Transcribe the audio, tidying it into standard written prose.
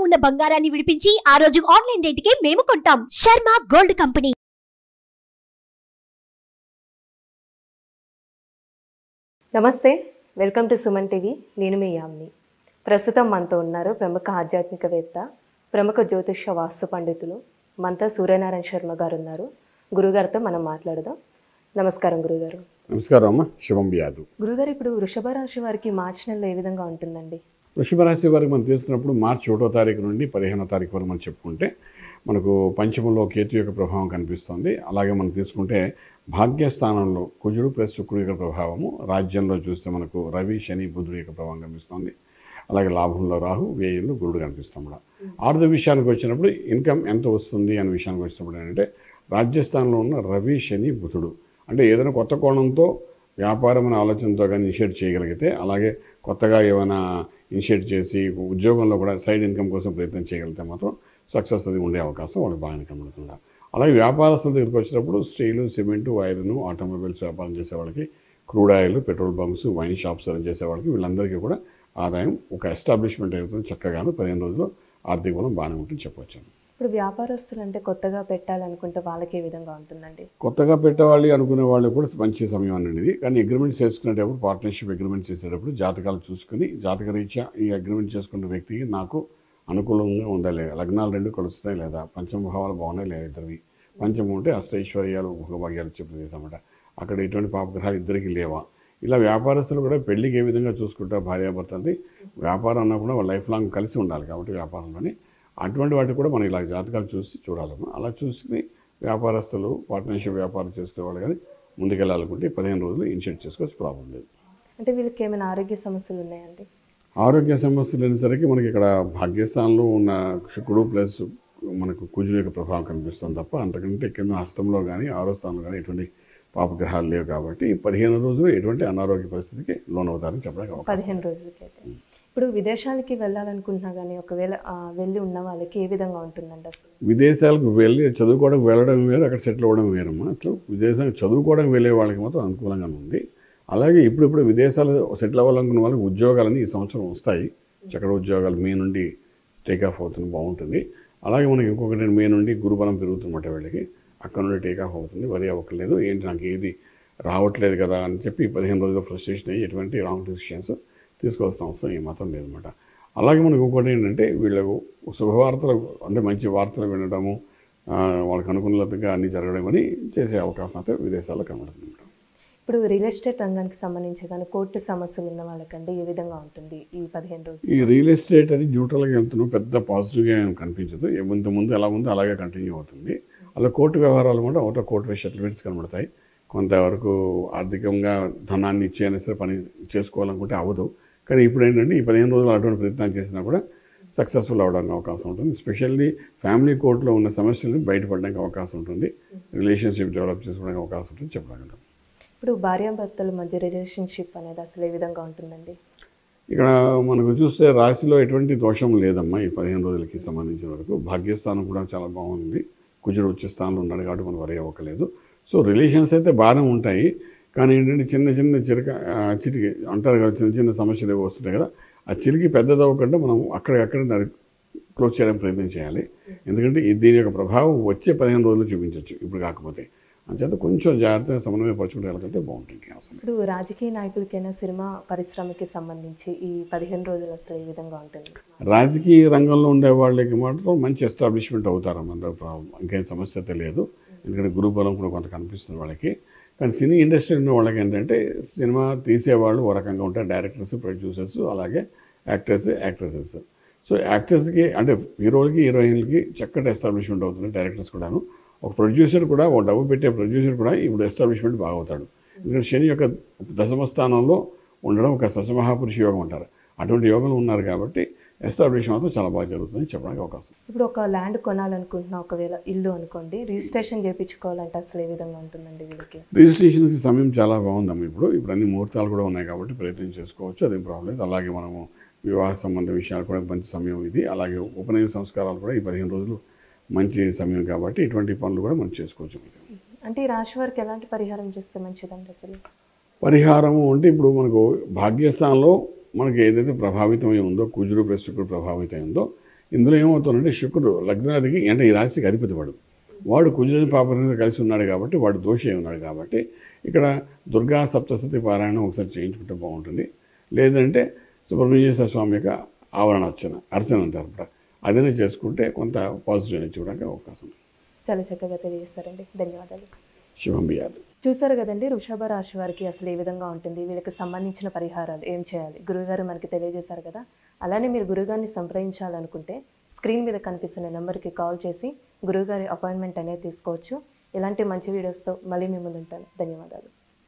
ఉన్న బంగారాన్ని విడిపించి ఆ రోజు ఆన్లైన్ రేటుకే మేము కొంటాం. Sharma gold company. నమస్తే, వెల్కమ్ టు సుమన్ టీవీ. నేను మీ యామ్ని. ప్రస్తుతం మనతో ఉన్నారు ప్రముఖ ఆధ్యాత్మికవేత్త, ప్రముఖ జ్యోతిష వాస్తు పండితులు మనతో సూర్యనారాయణ శర్మ గారు ఉన్నారు. గురుగారితో మనం మాట్లాడదాం. నమస్కారం గురుగారు. నమస్కారం అమ్మ. శుభం వ్యాధు. గురుగారు, ఇప్పుడు వృషభ రాశి వారికి మార్చి నెలలో ఏ విధంగా ఉంటుందండి? వృషభ రాశి వారికి మనం తీసుకున్నప్పుడు మార్చి 1వ తారీఖు నుండి 15వ తారీఖు వరకు మనం చెప్పుకుంటే మనకు పంచమంలో కేతు యొక్క ప్రభావం కనిపిస్తుంది. అలాగే మనం తీసుకుంటే భాగ్యస్థానంలో కుజుడు ప్లస్ శుక్రుడు యొక్క ప్రభావము, రాజ్యంలో చూస్తే మనకు రవి శని బుధుడు యొక్క ప్రభావం కనిపిస్తుంది. అలాగే లాభంలో రాహు, వ్యయంలో గురుడు కనిపిస్తాం. ఆర్థిక విషయానికి వచ్చినప్పుడు ఇన్కమ్ ఎంత వస్తుంది అనే విషయానికి వచ్చినప్పుడు ఏంటంటే రాజ్యస్థానంలో ఉన్న రవి శని బుధుడు అంటే ఏదైనా కొత్త కోణంతో వ్యాపారం అనే ఆలోచనతో కానీ ఇనిషియేట్ చేయగలిగితే, అలాగే కొత్తగా ఏమైనా ఇనిషియేట్ చేసి ఉద్యోగంలో కూడా సైడ్ ఇన్కమ్ కోసం ప్రయత్నం చేయగలిగితే మాత్రం సక్సెస్ అది ఉండే అవకాశం వాళ్ళకి బాగానే కనబడుతుంది. అలాగే వ్యాపారస్తుల దగ్గరికి వచ్చినప్పుడు స్టీలు, సిమెంటు, ఐరన్, ఆటోమొబైల్స్ వ్యాపారం చేసే వాళ్ళకి, crude oil, petrol bunks, wine shops run చేసే వాళ్ళకి వీళ్ళందరికీ కూడా ఆదాయం ఒక ఎస్టాబ్లిష్మెంట్ అవుతుంది. చక్కగాను 15 రోజులు ఆర్థిక బలం బాగానే ఉంటుంది చెప్పవచ్చు. ఇప్పుడు వ్యాపారస్తులు అంటే కొత్తగా పెట్టాలనుకుంటే వాళ్ళకి ఏ విధంగా ఉంటుందండి? కొత్తగా పెట్టేవాళ్ళు అనుకునే వాళ్ళు కూడా మంచి సమయం అనేది. కానీ అగ్రిమెంట్ చేసుకునేటప్పుడు, పార్ట్నర్షిప్ అగ్రిమెంట్ చేసేటప్పుడు జాతకాలు చూసుకుని జాతకరీత్యా ఈ అగ్రిమెంట్ చేసుకున్న వ్యక్తికి నాకు అనుకూలంగా ఉందా లేదా, లగ్నాలు రెండు కలుస్తున్నాయి లేదా, పంచమభావాలు బాగున్నాయి లేదా, ఇద్దరివి పంచమం ఉంటే అష్టైశ్వర్యాలు భోగభాగ్యాలు చెప్పే ప్రదేశం అన్నమాట. అక్కడ ఎటువంటి పాపగ్రహాలు ఇద్దరికి లేవా. ఇలా వ్యాపారస్తులు కూడా పెళ్లికి ఏ విధంగా చూసుకుంటారు భార్యాభర్తలది, వ్యాపారం అన్నా కూడా వాళ్ళు లైఫ్ లాంగ్ కలిసి ఉండాలి కాబట్టి వ్యాపారంలోని అటువంటి వాటికి కూడా మనం ఇలా జాతకాలు చూసి చూడాలమ్మా. అలా చూసుకుని వ్యాపారస్తులు పార్ట్నర్షిప్ వ్యాపారం చేసుకునేవాళ్ళు కానీ ముందుకెళ్ళాలనుకుంటే 15 రోజులు ఇనిషియేట్ చేసుకోవచ్చు, ప్రాబ్లం లేదు. అంటే వీళ్ళకి ఏమైనా ఆరోగ్య సమస్యలు ఉన్నాయండి? ఆరోగ్య సమస్యలు అనేసరికి మనకి ఇక్కడ భాగ్యస్థానంలో ఉన్న శుక్రుడు ప్లస్ మనకు కుజుడు యొక్క ప్రభావం కనిపిస్తుంది తప్ప అంతకంటే కింద హస్తంలో కానీ 6వ స్థానంలో కానీ ఎటువంటి పాపగ్రహాలు లేవు కాబట్టి 15 రోజులు ఎటువంటి అనారోగ్య పరిస్థితికి లోనవుతారని చెప్పడానికి అవకాశం. 15 రోజులకి. ఇప్పుడు విదేశాలకి వెళ్ళాలనుకుంటున్నా కానీ ఒకవేళ వెళ్ళి ఉన్న వాళ్ళకి ఏ విధంగా ఉంటుందండి? అసలు విదేశాలకు వెళ్ళి చదువుకోవడానికి వెళ్ళడం వేరు, అక్కడ సెటిల్ అవ్వడం వేరమ్మా. అసలు విదేశానికి చదువుకోవడానికి వెళ్ళే వాళ్ళకి మాత్రం అనుకూలంగానే ఉంది. అలాగే ఇప్పుడు విదేశాలు సెటిల్ అవ్వాలనుకున్న వాళ్ళకి ఉద్యోగాలని ఈ సంవత్సరం వస్తాయి. చక్కడ ఉద్యోగాలు మే నుండి టేకాఫ్ అవుతుంది, బాగుంటుంది. అలాగే మనకి ఇంకొకటి మే నుండి గురుబలం పెరుగుతుందన్నమాట వీళ్ళకి, అక్కడ నుండి టేకాఫ్ అవుతుంది. వరి అవ్వట్లేదు, ఏంటి నాకు ఏది రావట్లేదు కదా అని చెప్పి 15 రోజుల్లో ఫ్రస్ట్రేషన్ అయ్యి ఎటువంటి రాంగ్ డిసిషన్స్ తీసుకోవాల్సిన అవసరం ఏమాత్రం లేదన్నమాట. అలాగే మనకు ఇంకోటి ఏంటంటే వీళ్ళకు శుభవార్తలు అంటే మంచి వార్తలు వినడము, వాళ్ళకి అనుకూలతగా అన్నీ జరగడం అని చేసే అవకాశం అయితే విదేశాల్లో కనబడుతుంది. ఇప్పుడు రియల్ ఎస్టేట్ రంగానికి సంబంధించి కానీ కోర్టు సమస్యలు ఉన్న వాళ్ళకంటే ఏ విధంగా ఉంటుంది ఈ 15 రోజులు? ఈ రియల్ ఎస్టేట్ అది న్యూట్రల్గా వెళ్తున్నాం, పెద్ద పాజిటివ్గా ఏం కనిపించదు. ముందు ఎలా ఉందో అలాగే కంటిన్యూ అవుతుంది. అలా కోర్టు వ్యవహారాలు కూడా ఒకటో కోర్టు సెటిల్మెంట్స్ కనబడతాయి. కొంతవరకు ఆర్థికంగా ధనాన్ని ఇచ్చేనే సరే పని చేసుకోవాలనుకుంటే అవ్వదు. కానీ ఇప్పుడు ఏంటంటే ఈ 15 రోజులు అటువంటి ప్రయత్నాలు చేసినా కూడా సక్సెస్ఫుల్ అవ్వడానికి అవకాశం ఉంటుంది. స్పెషల్లీ ఫ్యామిలీ కోర్టులో ఉన్న సమస్యలను బయటపడడానికి అవకాశం ఉంటుంది, రిలేషన్షిప్ డెవలప్ చేసుకోవడానికి అవకాశం ఉంటుంది చెప్పగలుగుతాం. ఇప్పుడు భార్యాభర్తల మధ్య రిలేషన్షిప్ అనేది అసలు ఏ విధంగా ఉంటుందండి? ఇక్కడ మనకు చూస్తే రాశిలో ఎటువంటి దోషం లేదమ్మా. ఈ 15 రోజులకి సంబంధించిన వరకు భాగ్యస్థానం కూడా చాలా బాగుంది. కుజుడు వచ్చే స్థానంలో ఉన్నాడు కాబట్టి మనం వరి అవ్వకలేదు. సో రిలేషన్స్ అయితే బాగానే ఉంటాయి. కానీ ఏంటంటే చిన్న చిటికి అంటారు కదా, చిన్న సమస్యలు ఏవో వస్తున్నాయి కదా, ఆ చిలికి పెద్దది అవ్వకుండా మనం అక్కడికక్కడ దాన్ని క్లోజ్ చేయడానికి ప్రయత్నం చేయాలి. ఎందుకంటే దీని యొక్క ప్రభావం వచ్చే 15 రోజులు చూపించవచ్చు, ఇప్పుడు కాకపోతే. అంచేత కొంచెం జాగ్రత్తగా సమన్వయపరచుకుంటే వెళ్ళకంటే బాగుంటుంది. అవసరం. ఇప్పుడు రాజకీయ నాయకులకైనా సినిమా పరిశ్రమకి సంబంధించి ఈ 15 రోజులు అసలు ఏ విధంగా ఉంటుంది? రాజకీయ రంగంలో ఉండే వాళ్ళకి మాత్రం మంచి ఎస్టాబ్లిష్మెంట్ అవుతారన్నమాట, ఇంకేం సమస్య అయితే లేదు. ఎందుకంటే గురుబలం కూడా కొంత కనిపిస్తుంది వాళ్ళకి. కానీ సినీ ఇండస్ట్రీ ఉన్న వాళ్ళకి ఏంటంటే సినిమా తీసేవాళ్ళు ఓ రకంగా ఉంటారు, డైరెక్టర్స్, ప్రొడ్యూసర్స్, అలాగే యాక్టర్స్, యాక్ట్రెసెస్. సో యాక్టర్స్కి అంటే హీరోలకి, హీరోయిన్లకి చక్కటి ఎస్టాబ్లిష్మెంట్ అవుతుంది. డైరెక్టర్స్ కూడాను, ఒక ప్రొడ్యూసర్ కూడా, ఒక డబ్బు పెట్టే ప్రొడ్యూసర్ కూడా ఇప్పుడు ఎస్టాబ్లిష్మెంట్ బాగా అవుతాడు. ఎందుకంటే శని యొక్క దశమ స్థానంలో ఉండడం ఒక సశమహాపురుష యోగం అంటారు, అటువంటి యోగంలో ఉన్నారు కాబట్టి ఎస్టాబ్లిష్ మాత్రం చాలా బాగా జరుగుతుందని చెప్పడానికి అవకాశం. ఇప్పుడు ఒక ల్యాండ్ కొనాలనుకుంటున్నా, ఒకవేళ ఇల్లు అనుకోండి, రిజిస్ట్రేషన్ చేయించుకోవాలంటే అసలు ఏ విధంగా ఉంటుందండి వీళ్ళకి? రిజిస్ట్రేషన్కి సమయం చాలా బాగుందమ్మా. ఇప్పుడు అన్ని ముహూర్తాలు కూడా ఉన్నాయి కాబట్టి ప్రయత్నం చేసుకోవచ్చు, అదేం ప్రాబ్లం లేదు. అలాగే మనము వివాహ సంబంధ విషయాలు కూడా మంచి సమయం ఇది. అలాగే ఉపనయన సంస్కారాలు కూడా ఈ 15 రోజులు మంచి సమయం కాబట్టి ఇటువంటి పనులు కూడా మనం చేసుకోవచ్చు. అంటే ఈ రాశి వారికి ఎలాంటి పరిహారం చేస్తే మంచిదండి అసలు? పరిహారము అంటే ఇప్పుడు మనకు భాగ్యస్థానంలో మనకి ఏదైతే ప్రభావితమై ఉందో, కుజుడు ప్లస్ శుక్రుడు ప్రభావితం ఉందో, ఇందులో ఏమవుతుందంటే శుక్రుడు లగ్నాధికి అంటే ఈ రాశికి అధిపతి వాడు కుజుని పాపని కలిసి ఉన్నాడు కాబట్టి వాడు దోషి అయి ఉన్నాడు కాబట్టి ఇక్కడ దుర్గా సప్తశతి పారాయణం ఒకసారి చేయించుకుంటే బాగుంటుంది. లేదంటే సుబ్రహ్మణ్యేశ్వర స్వామి యొక్క ఆవరణ అర్చన అంటారు అప్పుడు అదేనే చేసుకుంటే కొంత పాజిటివ్ అనేది చూడడానికి అవకాశం ఉంది. చాలా చక్కగా తెలియజేస్తారండి, ధన్యవాదాలు. శివం బియాదు. చూసారు కదండి, వృషభ రాశి వారికి అసలు ఏ విధంగా ఉంటుంది, వీళ్ళకి సంబంధించిన పరిహారాలు ఏం చేయాలి గురువుగారు మనకి తెలియజేశారు కదా. అలానే మీరు గురువుగారిని సంప్రదించాలనుకుంటే స్క్రీన్ మీద కనిపిస్తున్న నెంబర్కి కాల్ చేసి గురువుగారి అపాయింట్మెంట్ అనేది తీసుకోవచ్చు. ఇలాంటి మంచి వీడియోస్తో మళ్ళీ మీ ముందు ఉంటాను. ధన్యవాదాలు.